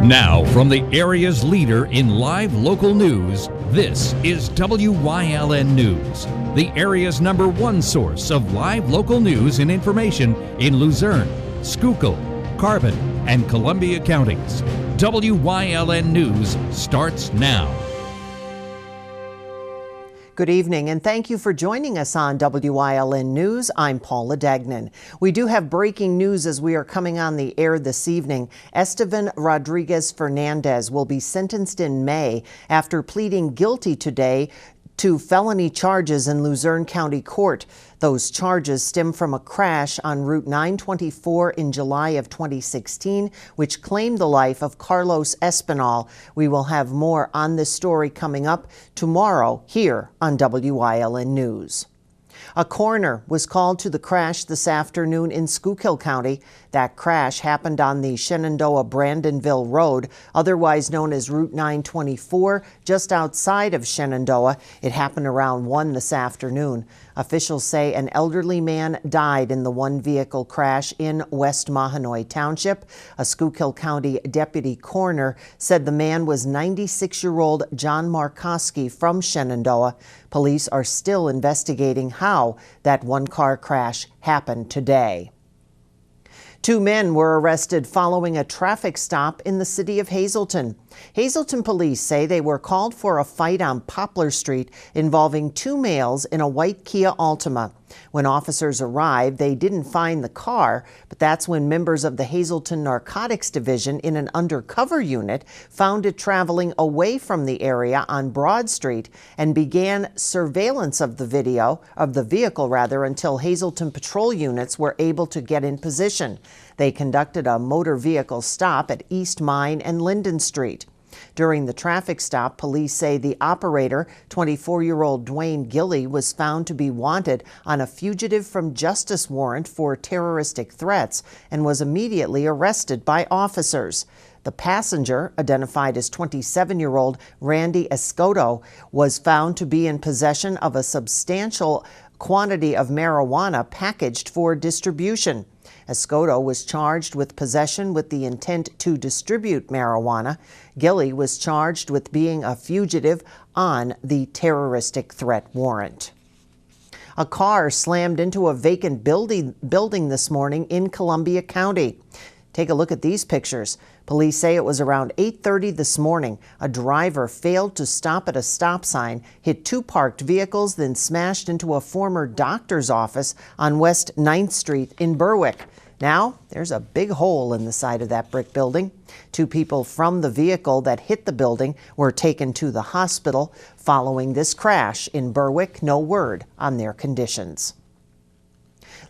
Now, from the area's leader in live local news, this is WYLN News, the area's #1 source of live local news and information in Luzerne, Schuylkill, Carbon, and Columbia counties. WYLN News starts now. Good evening, and thank you for joining us on WYLN News. I'm Paula Degnan. We do have breaking news as we are coming on the air this evening. Esteban Rodriguez Fernandez will be sentenced in May after pleading guilty today to felony charges in Luzerne County Court. Those charges stem from a crash on Route 924 in July of 2016, which claimed the life of Carlos Espinal. We will have more on this story coming up tomorrow here on WYLN News. A coroner was called to the crash this afternoon in Schuylkill County. That crash happened on the Shenandoah-Brandonville Road, otherwise known as Route 924, just outside of Shenandoah. It happened around 1 this afternoon. Officials say an elderly man died in the one-vehicle crash in West Mahanoy Township. A Schuylkill County deputy coroner said the man was 96-year-old John Markoski from Shenandoah. Police are still investigating how that one-car crash happened today. 2 men were arrested following a traffic stop in the city of Hazleton. Hazleton police say they were called for a fight on Poplar Street involving 2 males in a white Kia Altima. When officers arrived, they didn't find the car, but that's when members of the Hazleton Narcotics Division in an undercover unit found it traveling away from the area on Broad Street and began surveillance of the vehicle until Hazleton patrol units were able to get in position. They conducted a motor vehicle stop at East Mine and Linden Street. During the traffic stop, police say the operator, 24-year-old Dwayne Gilley, was found to be wanted on a fugitive from justice warrant for terroristic threats and was immediately arrested by officers. The passenger, identified as 27-year-old Randy Escoto, was found to be in possession of a substantial quantity of marijuana packaged for distribution. Escoto was charged with possession with the intent to distribute marijuana. Gilley was charged with being a fugitive on the terroristic threat warrant. A car slammed into a vacant building this morning in Columbia County. Take a look at these pictures. Police say it was around 8:30 this morning. A driver failed to stop at a stop sign, hit 2 parked vehicles, then smashed into a former doctor's office on West 9th Street in Berwick. Now, there's a big hole in the side of that brick building. 2 people from the vehicle that hit the building were taken to the hospital. Following this crash in Berwick, no word on their conditions.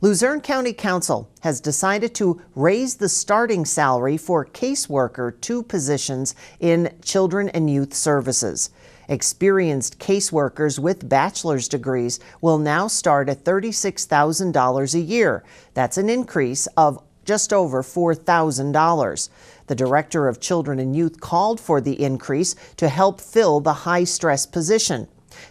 Luzerne County Council has decided to raise the starting salary for caseworker 2 positions in Children and Youth Services. Experienced caseworkers with bachelor's degrees will now start at $36,000 a year. That's an increase of just over $4,000. The Director of Children and Youth called for the increase to help fill the high-stress position.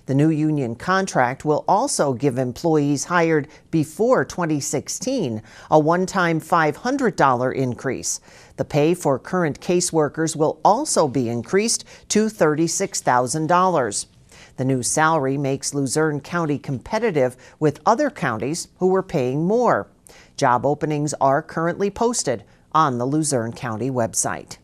The new union contract will also give employees hired before 2016 a one-time $500 increase. The pay for current caseworkers will also be increased to $36,000. The new salary makes Luzerne County competitive with other counties who are paying more. Job openings are currently posted on the Luzerne County website.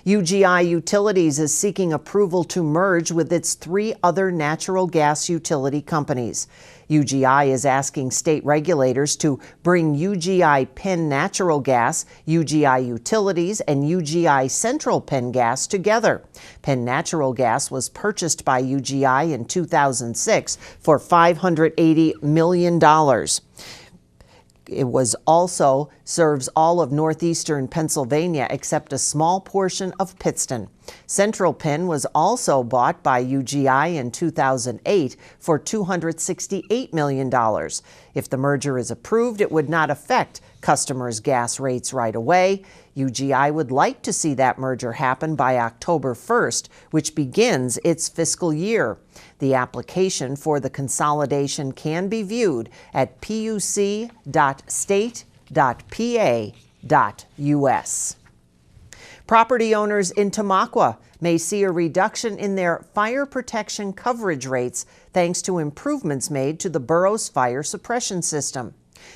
UGI Utilities is seeking approval to merge with its 3 other natural gas utility companies. UGI is asking state regulators to bring UGI Penn Natural Gas, UGI Utilities, and UGI Central Penn Gas together. Penn Natural Gas was purchased by UGI in 2006 for $580 million. It also serves all of northeastern Pennsylvania except a small portion of Pittston. Central Penn was also bought by UGI in 2008 for $268 million. If the merger is approved, it would not affect customers' gas rates right away. UGI would like to see that merger happen by October 1st, which begins its fiscal year. The application for the consolidation can be viewed at puc.state.pa.us. Property owners in Tamaqua may see a reduction in their fire protection coverage rates thanks to improvements made to the borough's fire suppression system.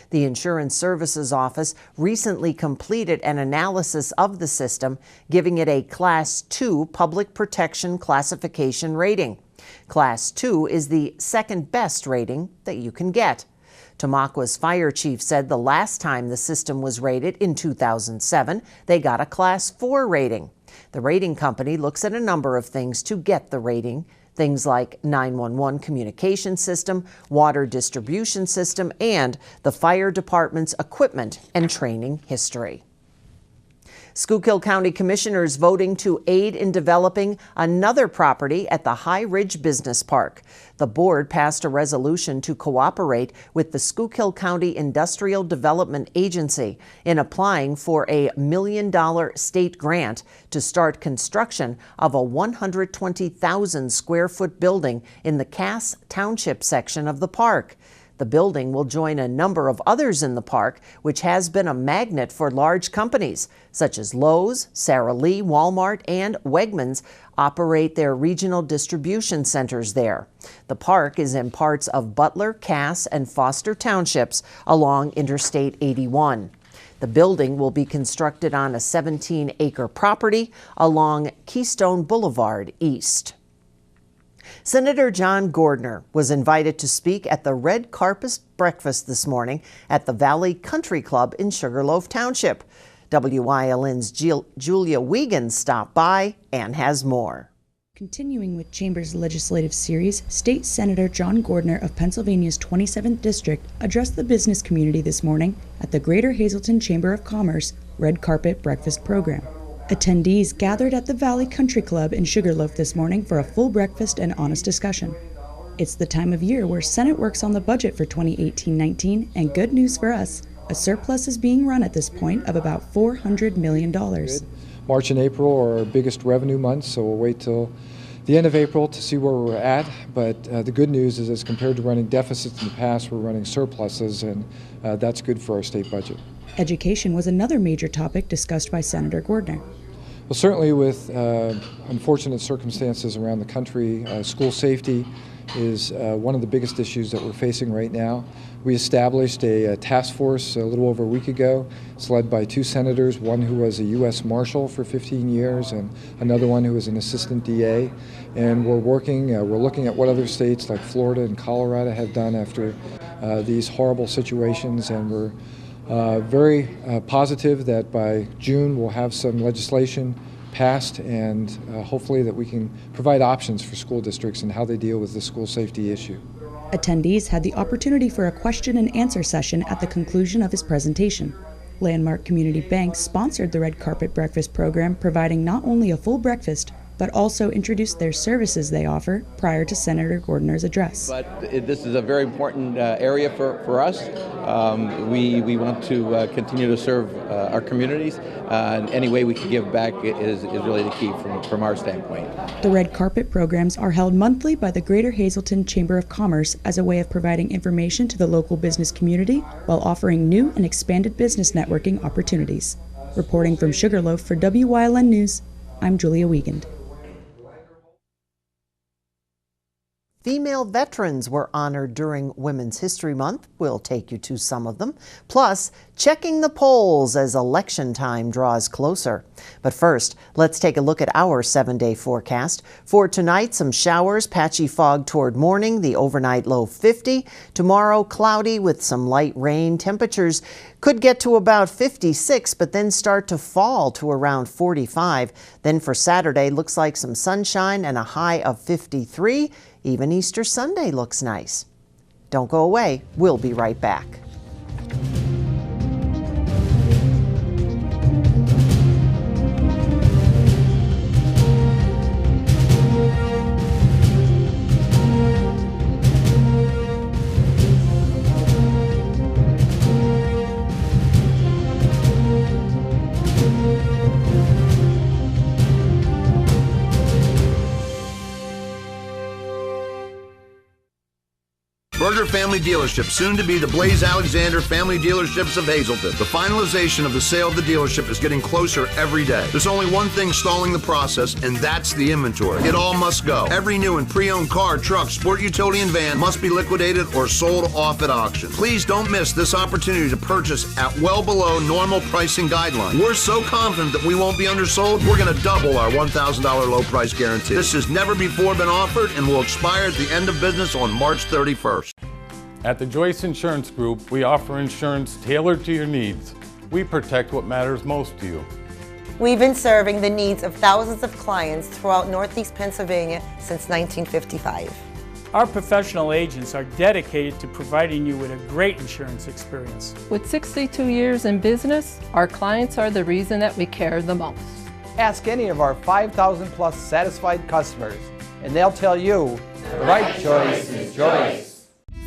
The Insurance Services Office recently completed an analysis of the system, giving it a Class 2 public protection classification rating. Class 2 is the second best rating that you can get. Tamaqua's fire chief said the last time the system was rated in 2007, they got a Class 4 rating. The rating company looks at a number of things to get the rating, things like 911 communication system, water distribution system, and the fire department's equipment and training history. Schuylkill County Commissioners voting to aid in developing another property at the High Ridge Business Park. The board passed a resolution to cooperate with the Schuylkill County Industrial Development Agency in applying for a $1 million state grant to start construction of a 120,000 square foot building in the Cass Township section of the park. The building will join a number of others in the park, which has been a magnet for large companies such as Lowe's, Sara Lee, Walmart, and Wegmans operate their regional distribution centers there. The park is in parts of Butler, Cass, and Foster townships along Interstate 81. The building will be constructed on a 17-acre property along Keystone Boulevard East. Senator John Gordner was invited to speak at the red carpet breakfast this morning at the Valley Country Club in Sugarloaf Township. WYLN's Julia Wiegand stopped by and has more. Continuing with Chamber's legislative series, State Senator John Gordner of Pennsylvania's 27th District addressed the business community this morning at the Greater Hazleton Chamber of Commerce Red Carpet Breakfast Program. Attendees gathered at the Valley Country Club in Sugarloaf this morning for a full breakfast and honest discussion. It's the time of year where Senate works on the budget for 2018-19, and good news for us, a surplus is being run at this point of about $400 million. March and April are our biggest revenue months, so we'll wait till the end of April to see where we're at. But the good news is, as compared to running deficits in the past, we're running surpluses, and that's good for our state budget. Education was another major topic discussed by Senator Gordner. Well, certainly with unfortunate circumstances around the country, school safety is one of the biggest issues that we're facing right now. We established a task force a little over a week ago. It's led by two senators, one who was a U.S. Marshal for 15 years and another one who was an assistant DA. And we're looking at what other states like Florida and Colorado have done after these horrible situations, and we're very positive that by June we'll have some legislation passed, and hopefully that we can provide options for school districts and how they deal with the school safety issue. Attendees had the opportunity for a question and answer session at the conclusion of his presentation. Landmark Community Bank sponsored the Red Carpet Breakfast program, providing not only a full breakfast, but also introduced their services they offer prior to Senator Gordner's address. But this is a very important area for us. We want to continue to serve our communities, and any way we can give back is really the key from our standpoint. The Red Carpet programs are held monthly by the Greater Hazleton Chamber of Commerce as a way of providing information to the local business community while offering new and expanded business networking opportunities. Reporting from Sugarloaf for WYLN News, I'm Julia Wiegand. Female veterans were honored during Women's History Month. We'll take you to some of them. Plus, checking the polls as election time draws closer. But first, let's take a look at our 7-day forecast. For tonight, some showers, patchy fog toward morning, the overnight low 50. Tomorrow, cloudy with some light rain. Temperatures could get to about 56, but then start to fall to around 45. Then for Saturday, looks like some sunshine and a high of 53. Even Easter Sunday looks nice. Don't go away. We'll be right back. Family Dealership, soon to be the Blaze Alexander Family Dealerships of Hazleton. The finalization of the sale of the dealership is getting closer every day. There's only one thing stalling the process, and that's the inventory. It all must go. Every new and pre-owned car, truck, sport utility, and van must be liquidated or sold off at auction. Please don't miss this opportunity to purchase at well below normal pricing guidelines. We're so confident that we won't be undersold, we're going to double our $1,000 low price guarantee. This has never before been offered and will expire at the end of business on March 31st. At the Joyce Insurance Group, we offer insurance tailored to your needs. We protect what matters most to you. We've been serving the needs of thousands of clients throughout Northeast Pennsylvania since 1955. Our professional agents are dedicated to providing you with a great insurance experience. With 62 years in business, our clients are the reason that we care the most. Ask any of our 5,000 plus satisfied customers, and they'll tell you the right choice is Joyce.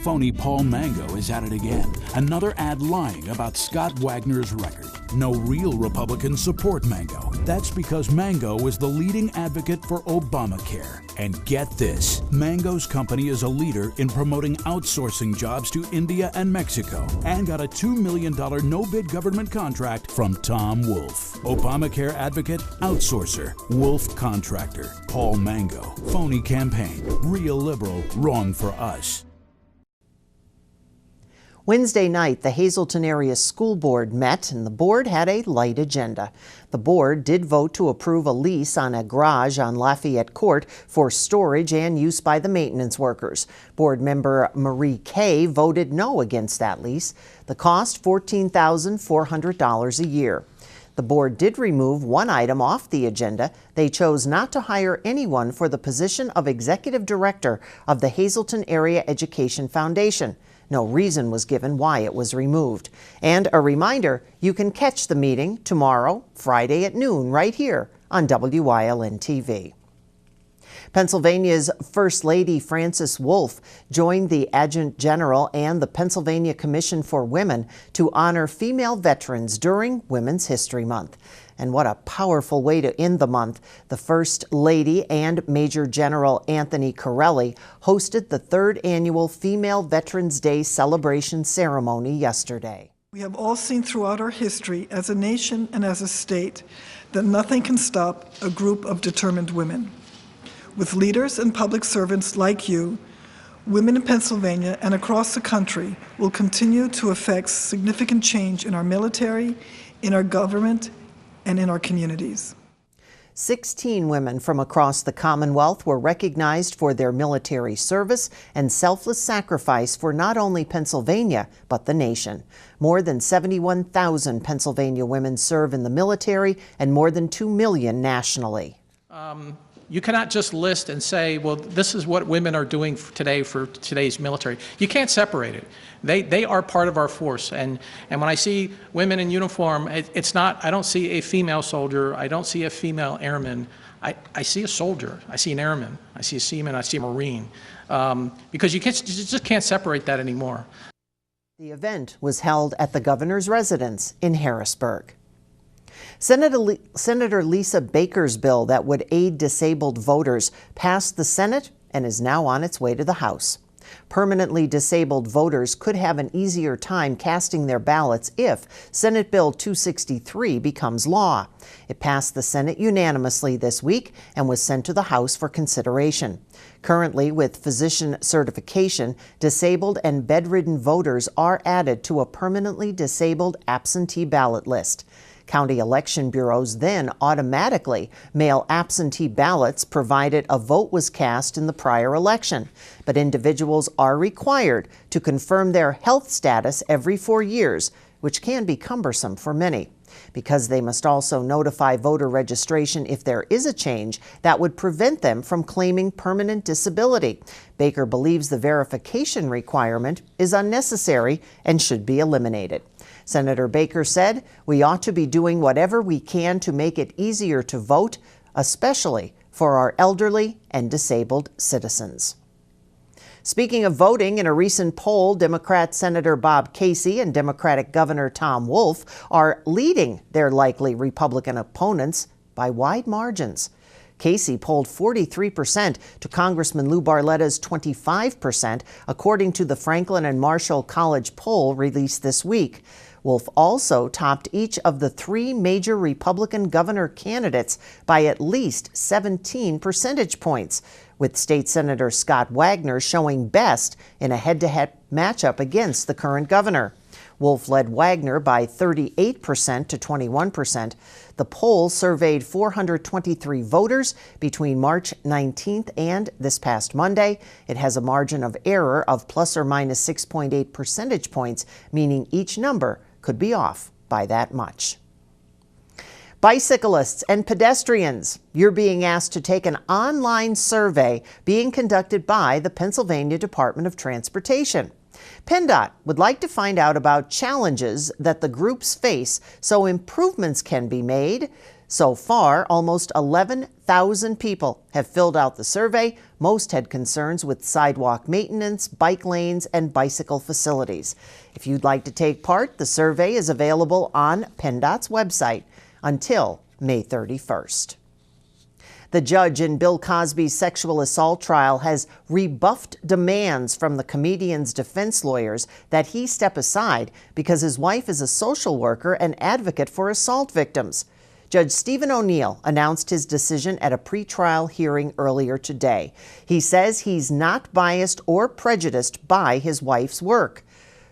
Phony Paul Mango is at it again. Another ad lying about Scott Wagner's record. No real Republicans support Mango. That's because Mango is the leading advocate for Obamacare. And get this, Mango's company is a leader in promoting outsourcing jobs to India and Mexico, and got a $2 million no-bid government contract from Tom Wolf. Obamacare advocate, outsourcer, Wolf contractor. Paul Mango. Phony campaign. Real liberal, wrong for us. Wednesday night, the Hazleton Area School Board met, and the board had a light agenda. The board did vote to approve a lease on a garage on Lafayette Court for storage and use by the maintenance workers. Board member Marie Kay voted no against that lease. The cost, $14,400 a year. The board did remove one item off the agenda. They chose not to hire anyone for the position of executive director of the Hazleton Area Education Foundation. No reason was given why it was removed. And a reminder, you can catch the meeting tomorrow, Friday at noon, right here on WYLN TV. Pennsylvania's First Lady Frances Wolf joined the Adjutant General and the Pennsylvania Commission for Women to honor female veterans during Women's History Month. And what a powerful way to end the month. The First Lady and Major General Anthony Corelli hosted the third annual Female Veterans Day celebration ceremony yesterday. We have all seen throughout our history as a nation and as a state that nothing can stop a group of determined women. With leaders and public servants like you, women in Pennsylvania and across the country will continue to effect significant change in our military, in our government, and in our communities. 16 women from across the Commonwealth were recognized for their military service and selfless sacrifice for not only Pennsylvania, but the nation. More than 71,000 Pennsylvania women serve in the military and more than 2 million nationally. You cannot just list and say, well, this is what women are doing today for today's military. You can't separate it. They are part of our force. And when I see women in uniform, it's not, I don't see a female soldier, I don't see a female airman. I see a soldier, I see an airman, I see a seaman, I see a Marine. Because you just can't separate that anymore. The event was held at the governor's residence in Harrisburg. Senator Lisa Baker's bill that would aid disabled voters passed the Senate and is now on its way to the House. Permanently disabled voters could have an easier time casting their ballots if Senate Bill 263 becomes law. It passed the Senate unanimously this week and was sent to the House for consideration. Currently, with physician certification, disabled and bedridden voters are added to a permanently disabled absentee ballot list. County election bureaus then automatically mail absentee ballots provided a vote was cast in the prior election. But individuals are required to confirm their health status every 4 years, which can be cumbersome for many. Because they must also notify voter registration if there is a change that would prevent them from claiming permanent disability. Baker believes the verification requirement is unnecessary and should be eliminated. Senator Baker said, "We ought to be doing whatever we can to make it easier to vote, especially for our elderly and disabled citizens." Speaking of voting, in a recent poll, Democrat Senator Bob Casey and Democratic Governor Tom Wolf are leading their likely Republican opponents by wide margins. Casey polled 43% to Congressman Lou Barletta's 25%, according to the Franklin and Marshall College poll released this week. Wolf also topped each of the 3 major Republican governor candidates by at least 17 percentage points, with State Senator Scott Wagner showing best in a head-to-head matchup against the current governor. Wolf led Wagner by 38% to 21%. The poll surveyed 423 voters between March 19th and this past Monday. It has a margin of error of plus or minus 6.8 percentage points, meaning each number could be off by that much. Bicyclists and pedestrians, you're being asked to take an online survey being conducted by the Pennsylvania Department of Transportation. PennDOT would like to find out about challenges that the groups face so improvements can be made. So far, almost 11,000 people have filled out the survey. Most had concerns with sidewalk maintenance, bike lanes, and bicycle facilities. If you'd like to take part, the survey is available on PennDOT's website until May 31st. The judge in Bill Cosby's sexual assault trial has rebuffed demands from the comedian's defense lawyers that he step aside because his wife is a social worker and advocate for assault victims. Judge Stephen O'Neill announced his decision at a pretrial hearing earlier today. He says he's not biased or prejudiced by his wife's work.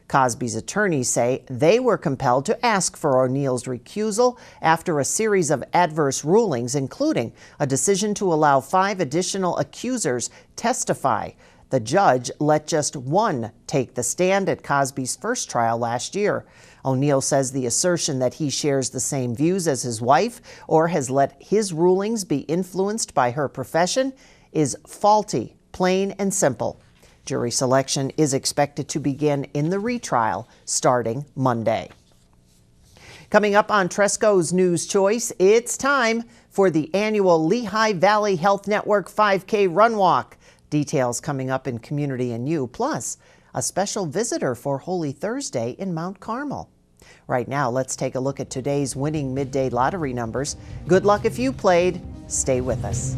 Cosby's attorneys say they were compelled to ask for O'Neill's recusal after a series of adverse rulings, including a decision to allow 5 additional accusers testify. The judge let just one take the stand at Cosby's first trial last year. O'Neill says the assertion that he shares the same views as his wife or has let his rulings be influenced by her profession is faulty, plain and simple. Jury selection is expected to begin in the retrial starting Monday. Coming up on Tresco's News Choice, it's time for the annual Lehigh Valley Health Network 5K Run Walk. Details coming up in Community and You, plus a special visitor for Holy Thursday in Mount Carmel. Right now, let's take a look at today's winning midday lottery numbers. Good luck if you played. Stay with us.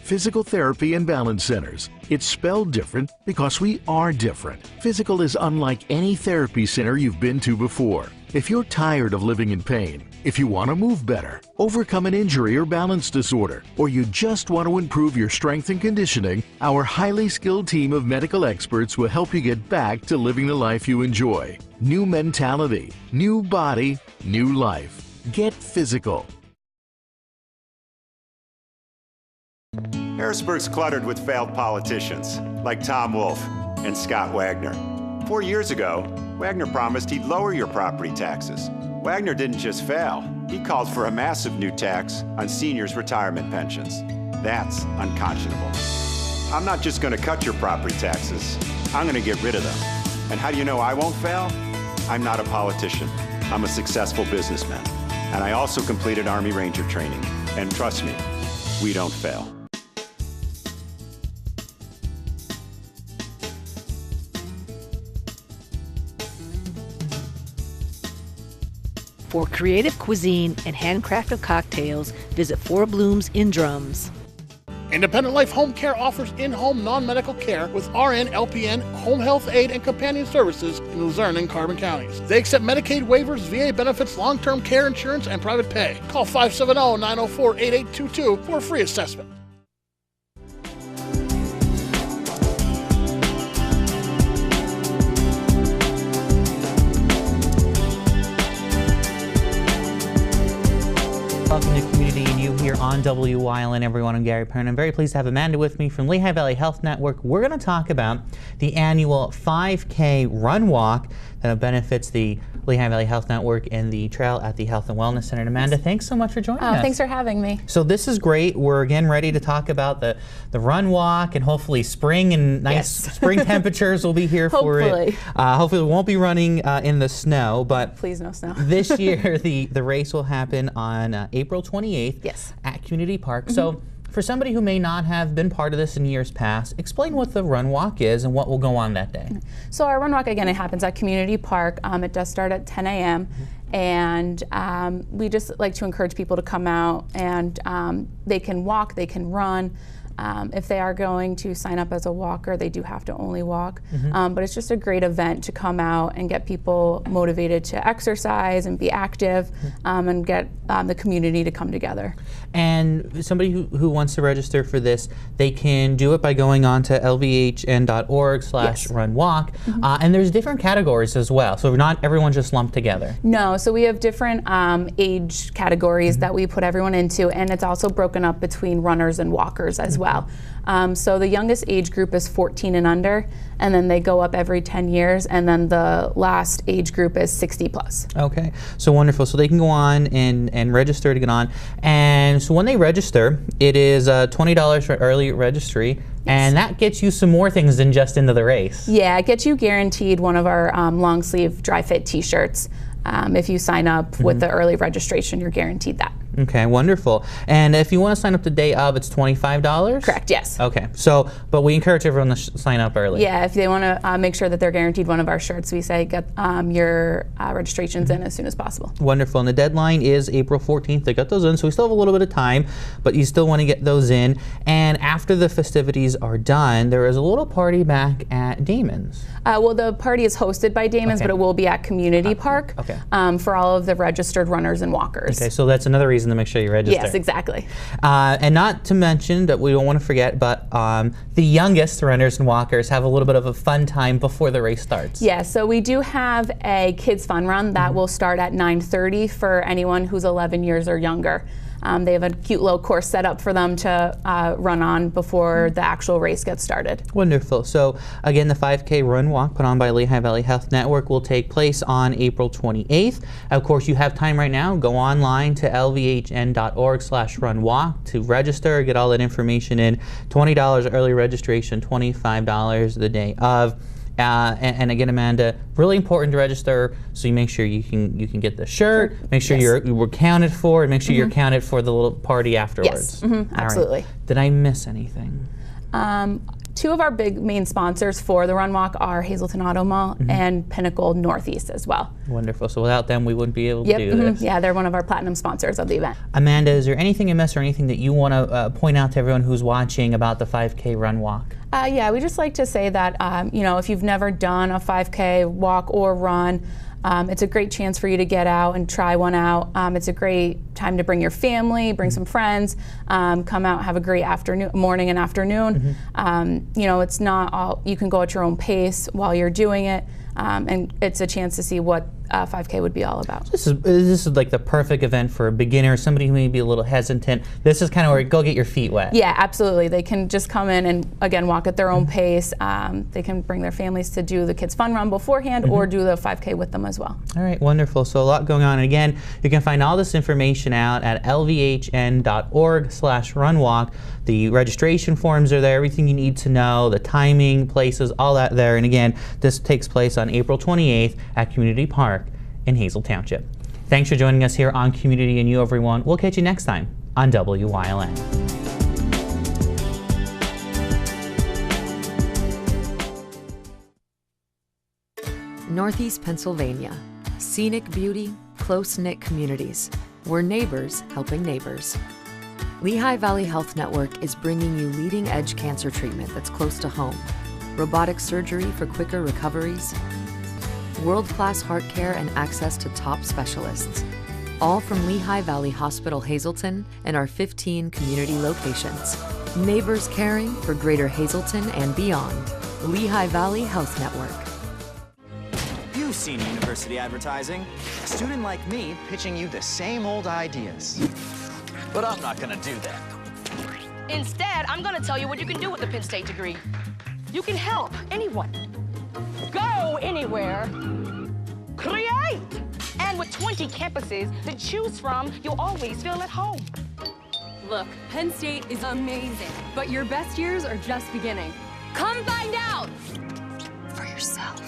Physical Therapy and Balance Centers. It's spelled different because we are different. Physical is unlike any therapy center you've been to before. If you're tired of living in pain, if you want to move better, overcome an injury or balance disorder, or you just want to improve your strength and conditioning, our highly skilled team of medical experts will help you get back to living the life you enjoy. New mentality, new body, new life. Get physical. Harrisburg's cluttered with failed politicians, like Tom Wolf and Scott Wagner. 4 years ago, Wagner promised he'd lower your property taxes. Wagner didn't just fail, he called for a massive new tax on seniors' retirement pensions. That's unconscionable. I'm not just gonna cut your property taxes, I'm gonna get rid of them. And how do you know I won't fail? I'm not a politician, I'm a successful businessman. And I also completed Army Ranger training. And trust me, we don't fail. For creative cuisine and handcrafted cocktails, visit Four Blooms in Drums. Independent Life Home Care offers in-home non-medical care with RN, LPN, home health aid, and companion services in Luzerne and Carbon counties. They accept Medicaid waivers, VA benefits, long-term care insurance, and private pay. Call 570-904-8822 for a free assessment. Welcome to Community and You here on Wyln. Everyone, I'm Gary Pern. I'm very pleased to have Amanda with me from Lehigh Valley Health Network. We're going to talk about the annual 5K Run Walk that benefits the Lehigh Valley Health Network and the trail at the Health and Wellness Center. And Amanda, thanks so much for joining us. Thanks for having me. So this is great. We're again ready to talk about the run walk, and hopefully spring and nice spring temperatures will be here for it. Hopefully we won't be running in the snow, but please no snow. This year the race will happen on April 28th at Community Park. So for somebody who may not have been part of this in years past, explain what the run walk is and what will go on that day. So our run walk, again, it happens at Community Park. It does start at 10 a.m. And we just like to encourage people to come out, and they can walk, they can run. If they are going to sign up as a walker, they do have to only walk. But it's just a great event to come out and get people motivated to exercise and be active, and get the community to come together. And somebody who wants to register for this, they can do it by going on to lvhn.org/runwalk. And there's different categories as well, so not everyone's just lumped together. No, so we have different age categories that we put everyone into, and it's also broken up between runners and walkers as well. So the youngest age group is 14 and under, and then they go up every 10 years, and then the last age group is 60 plus. Okay, so wonderful. So they can go on and register to get on. And so when they register, it is $20 for early registry, and that gets you some more things than just into the race. Yeah, it gets you guaranteed one of our long sleeve dry fit t-shirts. If you sign up with the early registration, you're guaranteed that. Okay, wonderful. And if you want to sign up the day of, it's $25? Correct, yes. Okay, so, but we encourage everyone to sign up early. Yeah, if they want to make sure that they're guaranteed one of our shirts, we say get your registrations in as soon as possible. Wonderful, and the deadline is April 14th to get those in, so we still have a little bit of time, but you still want to get those in. And after the festivities are done, there is a little party back at Damon's. Well, the party is hosted by Damon's, but it will be at Community Park for all of the registered runners and walkers. Okay, so that's another reason to make sure you register. Yes, exactly. And not to mention, that we don't want to forget, but the youngest runners and walkers have a little bit of a fun time before the race starts. Yeah, so we do have a kids fun run that will start at 9:30 for anyone who's 11 years or younger. They have a cute little course set up for them to run on before the actual race gets started. Wonderful. So again, the 5K run walk put on by Lehigh Valley Health Network will take place on April 28th. Of course, you have time right now. Go online to lvhn.org/runwalk to register, get all that information in. $20 early registration, $25 the day of. And again, Amanda, really important to register, so you make sure you can get the shirt, make sure you were counted for, and make sure you're counted for the little party afterwards. Yes, absolutely. Right. Did I miss anything? Two of our big main sponsors for the Run Walk are Hazleton Auto Mall and Pinnacle Northeast as well. Wonderful. So without them, we wouldn't be able to do this. Yeah, they're one of our platinum sponsors of the event. Amanda, is there anything you missed or anything that you want to point out to everyone who's watching about the 5K Run Walk? Yeah, we just like to say that, you know, if you've never done a 5K walk or run, it's a great chance for you to get out and try one out. It's a great time to bring your family, bring some friends, come out, have a great morning and afternoon. You know, it's not all, you can go at your own pace while you're doing it, and it's a chance to see what 5K would be all about. This is like the perfect event for a beginner, somebody who may be a little hesitant. This is kind of where go get your feet wet. Yeah, absolutely. They can just come in and again walk at their own pace. They can bring their families to do the kids fun run beforehand or do the 5K with them as well. All right, wonderful. So a lot going on. And again, you can find all this information out at lvhn.org/runwalk. The registration forms are there, everything you need to know, the timing, places, all that there. And again, this takes place on April 28th at Community Park in Hazel Township. Thanks for joining us here on Community and You, everyone. We'll catch you next time on WYLN. Northeast Pennsylvania. Scenic beauty, close-knit communities. We're neighbors helping neighbors. Lehigh Valley Health Network is bringing you leading-edge cancer treatment that's close to home. Robotic surgery for quicker recoveries. World-class heart care and access to top specialists. All from Lehigh Valley Hospital Hazleton and our 15 community locations. Neighbors caring for Greater Hazleton and beyond. Lehigh Valley Health Network. You've seen university advertising. A student like me pitching you the same old ideas. But I'm not gonna do that. Instead, I'm gonna tell you what you can do with the Penn State degree. You can help anyone. Go anywhere create. And with 20 campuses to choose from, you'll always feel at home. Look, Penn State is amazing, but your best years are just beginning. Come find out for yourself.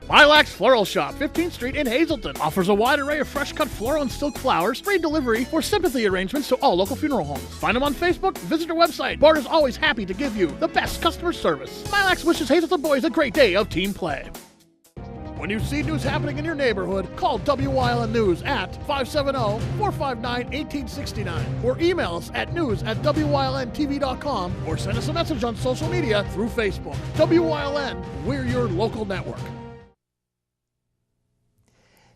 Lilacs Floral Shop, 15th Street in Hazleton. Offers a wide array of fresh-cut floral and silk flowers, free delivery, or sympathy arrangements to all local funeral homes. Find them on Facebook, visit their website. Bart is always happy to give you the best customer service. Lilacs wishes Hazleton boys a great day of team play. When you see news happening in your neighborhood, call WYLN News at 570-459-1869 or email us at news@WYLNTV.com or send us a message on social media through Facebook. WYLN, we're your local network.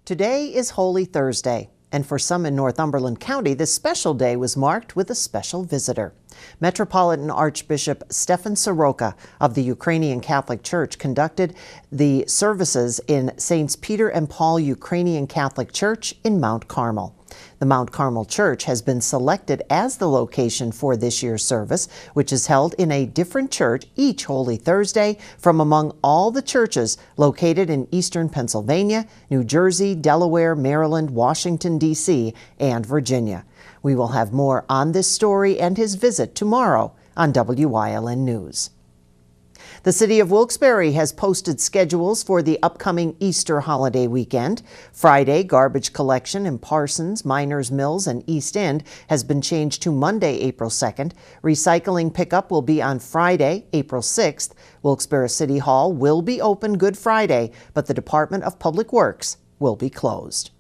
Today is Holy Thursday, and for some in Northumberland County, this special day was marked with a special visitor. Metropolitan Archbishop Stefan Soroka of the Ukrainian Catholic Church conducted the services in Saints Peter and Paul Ukrainian Catholic Church in Mount Carmel. The Mount Carmel Church has been selected as the location for this year's service, which is held in a different church each Holy Thursday from among all the churches located in eastern Pennsylvania, New Jersey, Delaware, Maryland, Washington, D.C., and Virginia. We will have more on this story and his visit tomorrow on WYLN News. The city of Wilkes Barre has posted schedules for the upcoming Easter holiday weekend. Friday, garbage collection in Parsons, Miners Mills, and East End has been changed to Monday, April 2nd. Recycling pickup will be on Friday, April 6th. Wilkes-Barre City Hall will be open Good Friday, but the Department of Public Works will be closed.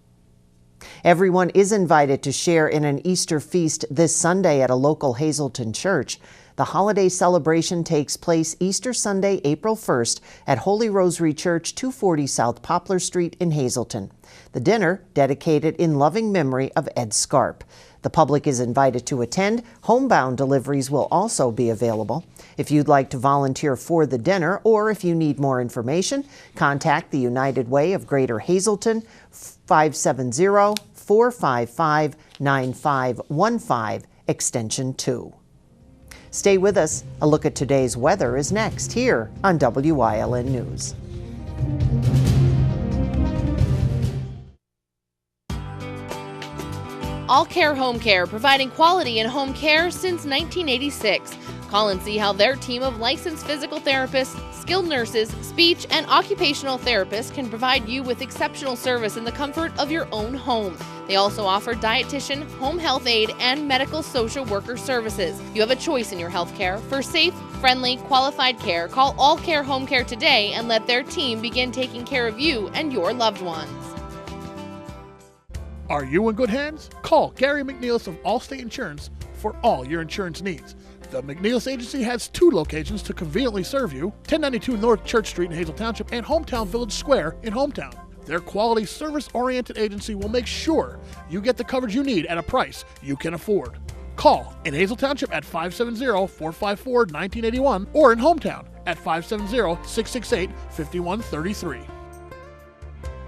Everyone is invited to share in an Easter feast this Sunday at a local Hazleton church. The holiday celebration takes place Easter Sunday, April 1st at Holy Rosary Church, 240 South Poplar Street in Hazleton. The dinner, dedicated in loving memory of Ed Scarp. The public is invited to attend. Homebound deliveries will also be available. If you'd like to volunteer for the dinner or if you need more information, contact the United Way of Greater Hazleton, 570-455-9515, extension 2. Stay with us. A look at today's weather is next here on WYLN News. All Care Home Care, providing quality in home care since 1986. Call and see how their team of licensed physical therapists, skilled nurses, speech, and occupational therapists can provide you with exceptional service in the comfort of your own home. They also offer dietitian, home health aide, and medical social worker services. You have a choice in your health care. For safe, friendly, qualified care, call All Care Home Care today and let their team begin taking care of you and your loved ones. Are you in good hands? Call Gary McNeilis of Allstate Insurance for all your insurance needs. The McNeilis Agency has 2 locations to conveniently serve you, 1092 North Church Street in Hazel Township and Hometown Village Square in Hometown. Their quality, service-oriented agency will make sure you get the coverage you need at a price you can afford. Call in Hazel Township at 570-454-1981 or in Hometown at 570-668-5133.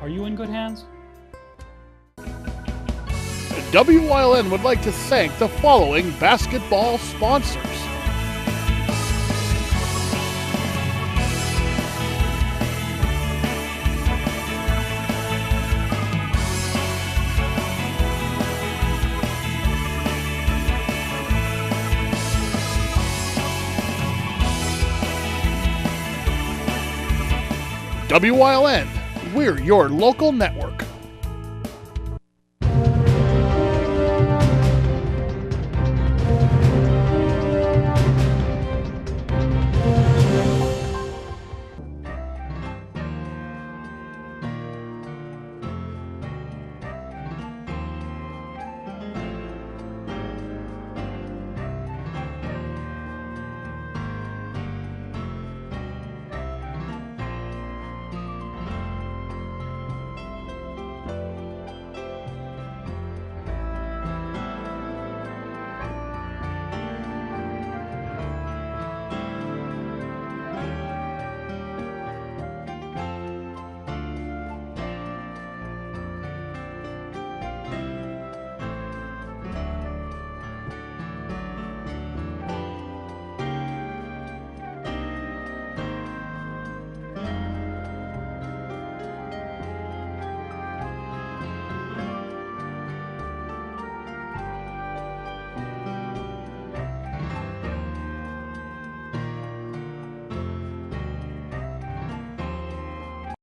Are you in good hands? WYLN would like to thank the following basketball sponsors. WYLN, we're your local network.